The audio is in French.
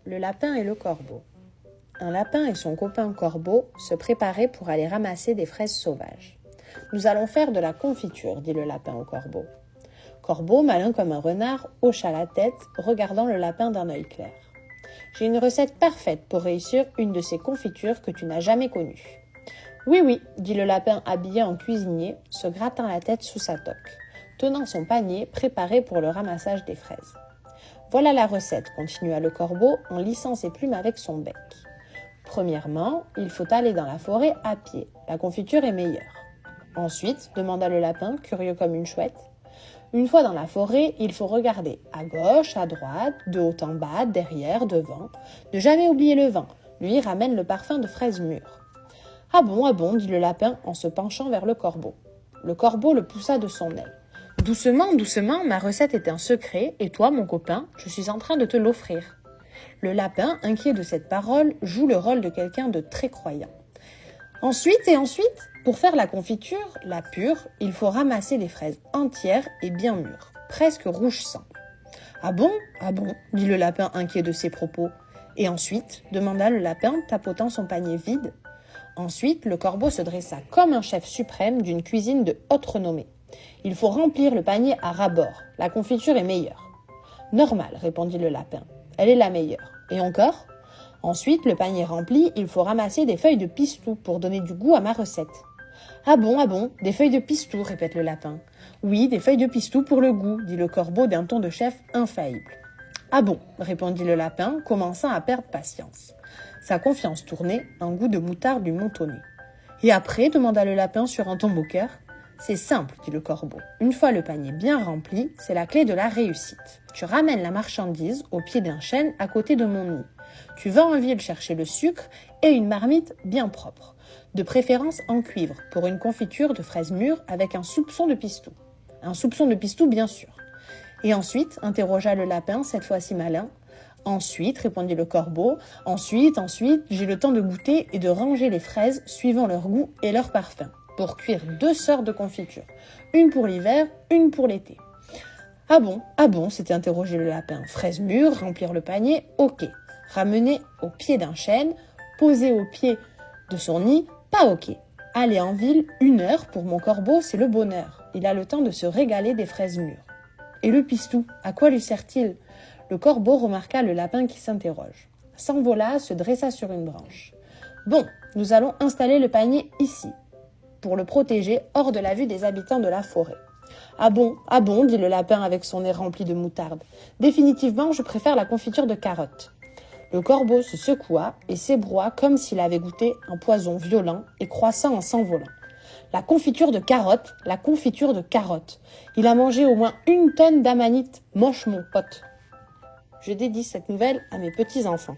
Le lapin et le corbeau. Un lapin et son copain corbeau se préparaient pour aller ramasser des fraises sauvages. « Nous allons faire de la confiture, dit le lapin au corbeau. Corbeau, malin comme un renard, hocha la tête, regardant le lapin d'un œil clair. « J'ai une recette parfaite pour réussir une de ces confitures que tu n'as jamais connues. »« Oui, oui, dit le lapin habillé en cuisinier, se grattant la tête sous sa toque, tenant son panier préparé pour le ramassage des fraises. »« Voilà la recette, continua le corbeau en lissant ses plumes avec son bec. Premièrement, il faut aller dans la forêt à pied. La confiture est meilleure. Ensuite, demanda le lapin, curieux comme une chouette. Une fois dans la forêt, il faut regarder à gauche, à droite, de haut en bas, derrière, devant. Ne jamais oublier le vent. Lui ramène le parfum de fraises mûres. Ah bon, dit le lapin en se penchant vers le corbeau. Le corbeau le poussa de son aile. Doucement, doucement, ma recette est un secret, et toi, mon copain, je suis en train de te l'offrir. Le lapin, inquiet de cette parole, joue le rôle de quelqu'un de très croyant. Ensuite, pour faire la confiture, la pure, il faut ramasser les fraises entières et bien mûres, presque rouge sang. Ah bon, dit le lapin inquiet de ses propos. Et ensuite, demanda le lapin, tapotant son panier vide. Ensuite, le corbeau se dressa comme un chef suprême d'une cuisine de haute renommée. Il faut remplir le panier à ras-bord, la confiture est meilleure. Normal, répondit le lapin, elle est la meilleure. Et encore ? Ensuite, le panier rempli, il faut ramasser des feuilles de pistou pour donner du goût à ma recette. Ah bon, des feuilles de pistou, répète le lapin. Oui, des feuilles de pistou pour le goût, dit le corbeau d'un ton de chef infaillible. Ah bon, répondit le lapin, commençant à perdre patience. Sa confiance tournait, un goût de moutarde lui montonnait. Et après, demanda le lapin sur un ton moqueur. C'est simple, dit le corbeau. Une fois le panier bien rempli, c'est la clé de la réussite. Tu ramènes la marchandise au pied d'un chêne à côté de mon nid. Tu vas en ville chercher le sucre et une marmite bien propre, de préférence en cuivre, pour une confiture de fraises mûres avec un soupçon de pistou. Un soupçon de pistou, bien sûr. Et ensuite, interrogea le lapin, cette fois-ci malin. Ensuite, répondit le corbeau, ensuite, j'ai le temps de goûter et de ranger les fraises suivant leur goût et leur parfum, pour cuire 2 sortes de confitures, une pour l'hiver, une pour l'été. Ah bon, s'était interrogé le lapin. Fraises mûres, remplir le panier, ok. Ramener au pied d'un chêne, poser au pied de son nid, pas ok. Aller en ville 1 heure pour mon corbeau, c'est le bonheur. Il a le temps de se régaler des fraises mûres. Et le pistou, à quoi lui sert-il ? Le corbeau remarqua le lapin qui s'interroge. S'envola, se dressa sur une branche. Bon, nous allons installer le panier ici, pour le protéger hors de la vue des habitants de la forêt. Ah bon, dit le lapin avec son nez rempli de moutarde. Définitivement, je préfère la confiture de carottes. Le corbeau se secoua et s'ébroua comme s'il avait goûté un poison violent et croissant en s'envolant. La confiture de carottes. Il a mangé au moins 1 tonne d'amanite. Moche mon pote. Je dédie cette nouvelle à mes petits-enfants.